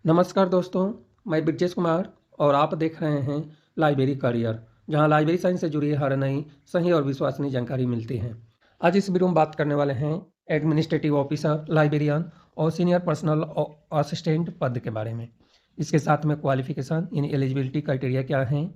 नमस्कार दोस्तों, मैं ब्रजेश कुमार और आप देख रहे हैं लाइब्रेरी करियर, जहां लाइब्रेरी साइंस से जुड़ी हर नई, सही और विश्वसनीय जानकारी मिलती है। आज इस वीडियो में बात करने वाले हैं एडमिनिस्ट्रेटिव ऑफिसर, लाइब्रेरियन और सीनियर पर्सनल असिस्टेंट पद के बारे में। इसके साथ में क्वालिफिकेशन यानी एलिजिबिलिटी क्राइटेरिया क्या हैं,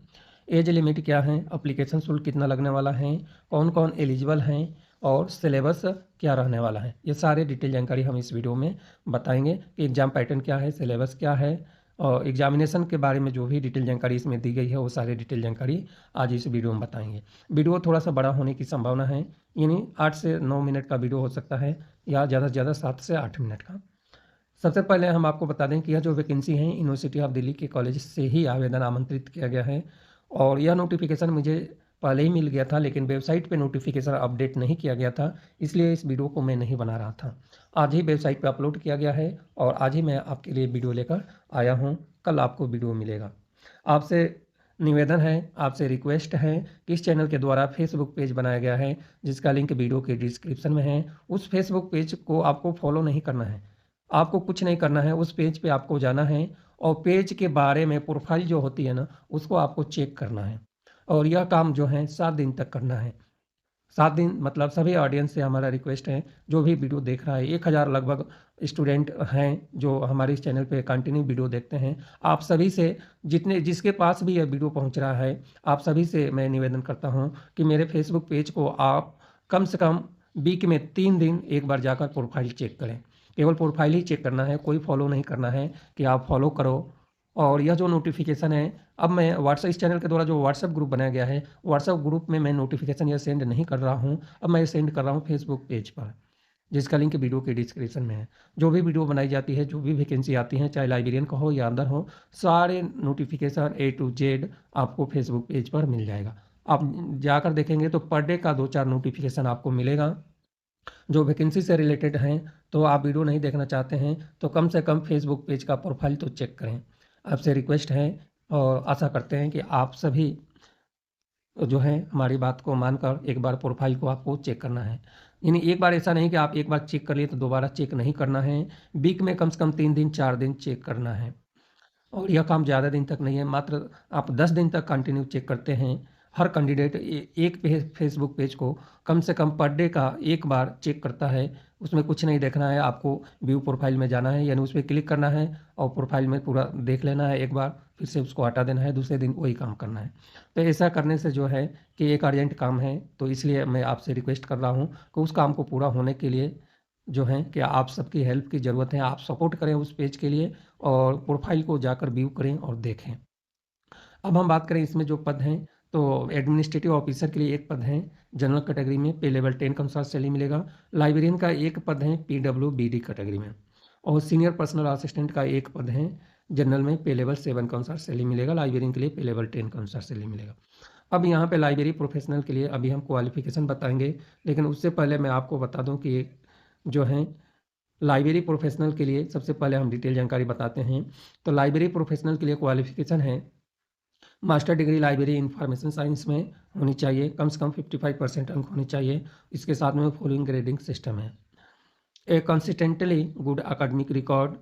एज लिमिट क्या है, एप्लीकेशन शुल्क कितना लगने वाला है, कौन कौन एलिजिबल हैं और सिलेबस क्या रहने वाला है। ये सारे डिटेल जानकारी हम इस वीडियो में बताएंगे कि एग्ज़ाम पैटर्न क्या है, सिलेबस क्या है और एग्जामिनेशन के बारे में जो भी डिटेल जानकारी इसमें दी गई है वो सारी डिटेल जानकारी आज इस वीडियो में बताएंगे। वीडियो थोड़ा सा बड़ा होने की संभावना है, यानी 8 से 9 मिनट का वीडियो हो सकता है या ज़्यादा से ज़्यादा 7 से 8 मिनट का। सबसे पहले हम आपको बता दें कि यह जो वैकेंसी है यूनिवर्सिटी ऑफ दिल्ली के कॉलेज से ही आवेदन आमंत्रित किया गया है और यह नोटिफिकेशन मुझे पहले ही मिल गया था, लेकिन वेबसाइट पे नोटिफिकेशन अपडेट नहीं किया गया था, इसलिए इस वीडियो को मैं नहीं बना रहा था। आज ही वेबसाइट पे अपलोड किया गया है और आज ही मैं आपके लिए वीडियो लेकर आया हूँ। कल आपको वीडियो मिलेगा। आपसे निवेदन है, आपसे रिक्वेस्ट है कि इस चैनल के द्वारा फेसबुक पेज बनाया गया है, जिसका लिंक वीडियो के डिस्क्रिप्शन में है। उस फेसबुक पेज को आपको फॉलो नहीं करना है, आपको कुछ नहीं करना है। उस पेज पे आपको जाना है और पेज के बारे में प्रोफाइल जो होती है ना, उसको आपको चेक करना है और यह काम जो है 7 दिन तक करना है। 7 दिन मतलब सभी ऑडियंस से हमारा रिक्वेस्ट है, जो भी वीडियो देख रहा है, 1000 लगभग स्टूडेंट हैं जो हमारे इस चैनल पे कंटिन्यू वीडियो देखते हैं। आप सभी से, जिसके पास भी यह वीडियो पहुंच रहा है, आप सभी से मैं निवेदन करता हूं कि मेरे फेसबुक पेज को आप कम से कम वीक में 3 दिन एक बार जाकर प्रोफाइल चेक करें। केवल प्रोफाइल ही चेक करना है, कोई फॉलो नहीं करना है कि आप फॉलो करो। और यह जो नोटिफिकेशन है, अब मैं व्हाट्सएप, इस चैनल के द्वारा जो व्हाट्सएप ग्रुप बनाया गया है, व्हाट्सएप ग्रुप में मैं नोटिफिकेशन यह सेंड नहीं कर रहा हूँ। अब मैं सेंड कर रहा हूँ फेसबुक पेज पर, जिसका लिंक वीडियो के डिस्क्रिप्शन में है। जो भी वीडियो बनाई जाती है, जो भी वैकेंसी आती है, चाहे लाइब्रेरियन का हो या अंदर हो, सारे नोटिफिकेशन ए टू जेड आपको फेसबुक पेज पर मिल जाएगा। आप जाकर देखेंगे तो पर डे का 2-4 नोटिफिकेशन आपको मिलेगा जो वैकेंसी से रिलेटेड हैं। तो आप वीडियो नहीं देखना चाहते हैं तो कम से कम फेसबुक पेज का प्रोफाइल तो चेक करें। आपसे रिक्वेस्ट है और आशा करते हैं कि आप सभी जो है हमारी बात को मानकर एक बार प्रोफाइल को आपको चेक करना है। यानी एक बार ऐसा नहीं कि आप एक बार चेक कर लिए तो दोबारा चेक नहीं करना है। वीक में कम से कम 3 दिन 4 दिन चेक करना है और यह काम ज़्यादा दिन तक नहीं है, मात्र आप 10 दिन तक कंटिन्यू चेक करते हैं। हर कैंडिडेट एक फेसबुक पेज को कम से कम पर डे का एक बार चेक करता है। उसमें कुछ नहीं देखना है, आपको व्यू प्रोफाइल में जाना है, यानी उस पर क्लिक करना है और प्रोफाइल में पूरा देख लेना है एक बार, फिर से उसको हटा देना है, दूसरे दिन वही काम करना है। तो ऐसा करने से जो है कि एक अर्जेंट काम है, तो इसलिए मैं आपसे रिक्वेस्ट कर रहा हूँ कि उस काम को पूरा होने के लिए जो है कि आप सबकी हेल्प की ज़रूरत है। आप सपोर्ट करें उस पेज के लिए और प्रोफाइल को जाकर व्यू करें और देखें। अब हम बात करें इसमें जो पद हैं, तो एडमिनिस्ट्रेटिव ऑफिसर के लिए एक पद है जनरल कैटेगरी में, पे लेवल 10 के अनुसार सैलरी मिलेगा। लाइब्रेरियन का एक पद है PWBD कैटेगरी में और सीनियर पर्सनल असिस्टेंट का एक पद है जनरल में, पे लेवल 7 के अनुसार सैलरी मिलेगा। लाइब्रेरियन के लिए पे लेवल 10 के अनुसार सैलरी मिलेगा। अब यहाँ पे लाइब्रेरी प्रोफेशनल के लिए अभी हम क्वालिफिकेशन बताएंगे, लेकिन उससे पहले मैं आपको बता दूं कि जो है लाइब्रेरी प्रोफेशनल के लिए सबसे पहले हम डिटेल जानकारी बताते हैं। तो लाइब्रेरी प्रोफेशनल के लिए क्वालिफिकेशन है master degree library information science में होनी चाहिए, कम से कम 55% अंक होने चाहिए। इसके साथ में फॉलोइंग ग्रेडिंग सिस्टम है। A consistently good academic record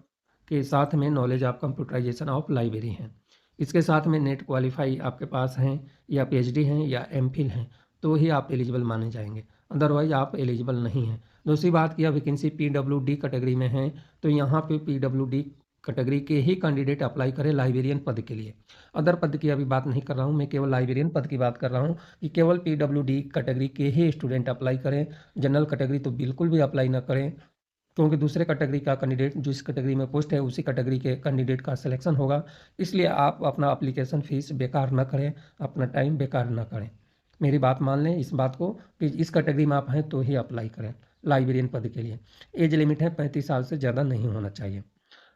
के साथ में knowledge of computerization of library है। इसके साथ में नेट क्वालिफाई आपके पास हैं या PhD हैं या MPhil हैं तो ही आप एलिजिबल माने जाएंगे, अदरवाइज आप एलिजिबल नहीं हैं। दूसरी बात किया वैकेंसी PWD कैटेगरी में है, तो यहाँ पे PWD कैटेगरी के ही कैंडिडेट अप्लाई करें लाइब्रेरियन पद के लिए। अदर पद की अभी बात नहीं कर रहा हूँ, मैं केवल लाइब्रेरियन पद की बात कर रहा हूँ कि केवल PWD कैटेगरी के ही स्टूडेंट अप्लाई करें। जनरल कैटेगरी तो बिल्कुल भी अप्लाई ना करें, क्योंकि दूसरे कैटेगरी का कैंडिडेट जो इस कैटेगरी में पोस्ट है उसी कैटेगरी के कैंडिडेट का सिलेक्शन होगा। इसलिए आप अपना एप्लीकेशन फीस बेकार ना करें, अपना टाइम बेकार ना करें। मेरी बात मान लें इस बात को कि इस कैटेगरी में आप हैं तो ही अप्लाई करें लाइब्रेरियन पद के लिए। एज लिमिट है 35 साल से ज़्यादा नहीं होना चाहिए।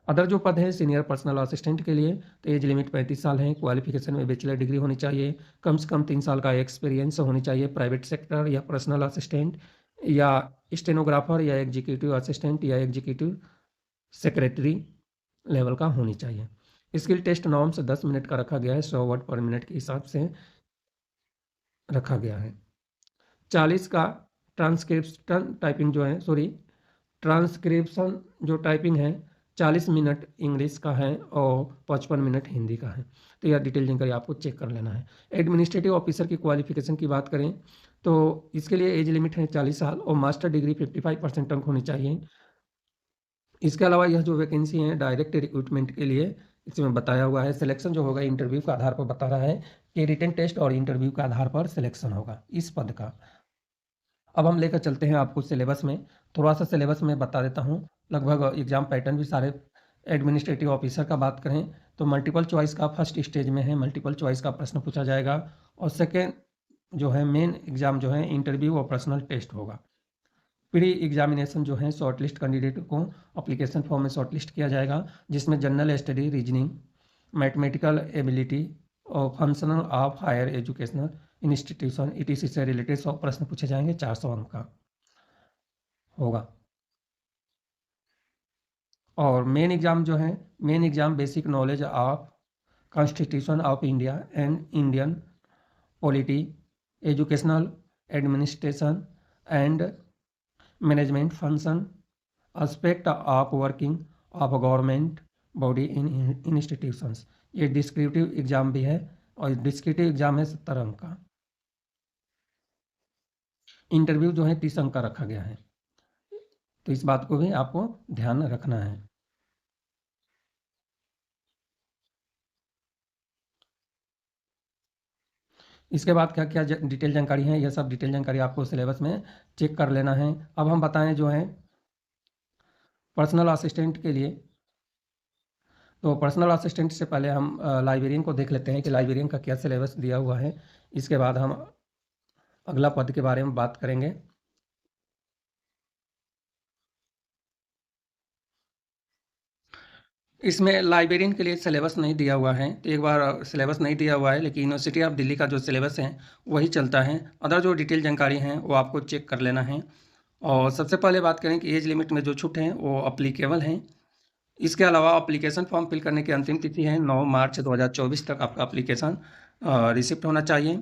अदर जो पद है सीनियर पर्सनल असिस्टेंट के लिए, तो एज लिमिट 35 साल है। क्वालिफिकेशन में बैचलर डिग्री होनी चाहिए, कम से कम 3 साल का एक्सपीरियंस होनी चाहिए प्राइवेट सेक्टर या पर्सनल असिस्टेंट या स्टेनोग्राफर या एग्जीक्यूटिव असिस्टेंट या एग्जीक्यूटिव सेक्रेटरी लेवल का होनी चाहिए। स्किल टेस्ट नॉर्म्स 10 मिनट का रखा गया है, 100 वर्ड पर मिनट के हिसाब से रखा गया है। 40 का ट्रांसक्रिप्शन टाइपिंग जो है, सॉरी ट्रांसक्रिप्शन जो टाइपिंग है 40 मिनट इंग्लिश का है और 55 मिनट हिंदी का है। तो यह डिटेल जानकारी आपको चेक कर लेना है। एडमिनिस्ट्रेटिव ऑफिसर की क्वालिफिकेशन की बात करें तो इसके लिए एज लिमिट है 40 साल और मास्टर डिग्री 55% अंक होनी चाहिए। इसके अलावा यह जो वैकेंसी है डायरेक्ट रिक्रूटमेंट के लिए इसमें बताया हुआ है। सिलेक्शन जो होगा इंटरव्यू के आधार पर बता रहा है कि रिटन टेस्ट और इंटरव्यू के आधार पर सिलेक्शन होगा इस पद का। अब हम लेकर चलते हैं आपको सिलेबस में। थोड़ा सा सिलेबस में बता देता हूँ। लगभग एग्जाम पैटर्न भी सारे एडमिनिस्ट्रेटिव ऑफिसर का बात करें तो मल्टीपल चॉइस का फर्स्ट स्टेज में है, मल्टीपल चॉइस का प्रश्न पूछा जाएगा और सेकेंड जो है मेन एग्जाम जो है इंटरव्यू और पर्सनल टेस्ट होगा। प्री एग्जामिनेशन जो है शॉर्टलिस्ट कैंडिडेट को एप्लीकेशन फॉर्म में शॉर्टलिस्ट किया जाएगा, जिसमें general study, reasoning, mathematical ability और functional of higher educational institution ETC से रिलेटेड 100 प्रश्न पूछे जाएंगे, 400 अंक का होगा। और मेन एग्जाम जो है main exam basic knowledge of constitution of India and Indian polity, educational administration and management function, aspect of working of government body in institutions. ये डिस्क्रिप्टिव एग्जाम भी है और डिस्क्रिप्टिव एग्जाम है 70 अंक का। इंटरव्यू जो है 30 अंक का रखा गया है, तो इस बात को भी आपको ध्यान रखना है। इसके बाद क्या क्या डिटेल जानकारी है, यह सब डिटेल जानकारी आपको सिलेबस में चेक कर लेना है। अब हम बताएं जो है पर्सनल असिस्टेंट के लिए, तो पर्सनल असिस्टेंट से पहले हम लाइब्रेरियन को देख लेते हैं कि लाइब्रेरियन का क्या सिलेबस दिया हुआ है। इसके बाद हम अगला पद के बारे में बात करेंगे। इसमें लाइब्रेरियन के लिए सिलेबस नहीं दिया हुआ है, तो एक बार सिलेबस नहीं दिया हुआ है, लेकिन यूनिवर्सिटी ऑफ दिल्ली का जो सिलेबस है वही चलता है। अदर जो डिटेल जानकारी हैं वो आपको चेक कर लेना है। और सबसे पहले बात करें कि एज लिमिट में जो छूट हैं वो अप्लीकेबल हैं। इसके अलावा अप्लीकेशन फॉर्म फिल करने की अंतिम तिथि है 9 मार्च 2024 तक आपका अप्लीकेशन रिसिप्ट होना चाहिए,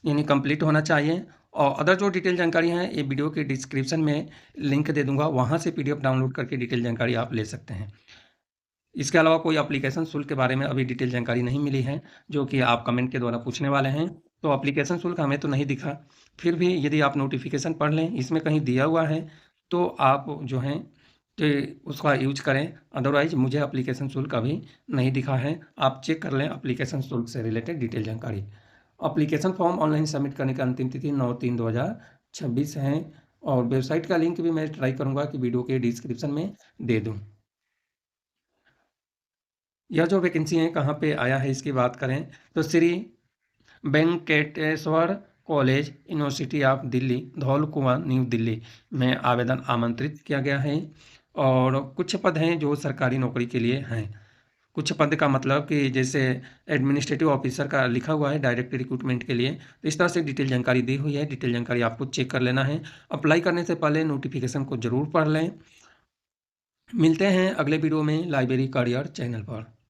यानी कंप्लीट होना चाहिए। और अदर जो डिटेल जानकारी है ये वीडियो के डिस्क्रिप्शन में लिंक दे दूंगा, वहाँ से PDF डाउनलोड करके डिटेल जानकारी आप ले सकते हैं। इसके अलावा कोई एप्लीकेशन शुल्क के बारे में अभी डिटेल जानकारी नहीं मिली है, जो कि आप कमेंट के द्वारा पूछने वाले हैं। तो एप्लीकेशन शुल्क हमें तो नहीं दिखा, फिर भी यदि आप नोटिफिकेशन पढ़ लें, इसमें कहीं दिया हुआ है तो आप जो हैं तो उसका यूज करें। अदरवाइज मुझे एप्लीकेशन शुल्क अभी नहीं दिखा है, आप चेक कर लें एप्लीकेशन शुल्क से रिलेटेड डिटेल जानकारी। एप्लीकेशन फॉर्म ऑनलाइन सबमिट करने की अंतिम तिथि 9/3/2026 है और वेबसाइट का लिंक भी मैं ट्राई करूँगा कि वीडियो के डिस्क्रिप्शन में दे दूँ। यह जो वैकेंसी है कहाँ पे आया है इसकी बात करें तो Shri Venkateswara college university of Delhi, Dhaulakuan, new Delhi में आवेदन आमंत्रित किया गया है। और कुछ पद हैं जो सरकारी नौकरी के लिए हैं। कुछ पद का मतलब कि जैसे एडमिनिस्ट्रेटिव ऑफिसर का लिखा हुआ है डायरेक्ट रिक्रूटमेंट के लिए, तो इस तरह से डिटेल जानकारी दी हुई है। डिटेल जानकारी आपको चेक कर लेना है। अप्लाई करने से पहले नोटिफिकेशन को ज़रूर पढ़ लें। मिलते हैं अगले वीडियो में लाइब्रेरी करियर चैनल पर।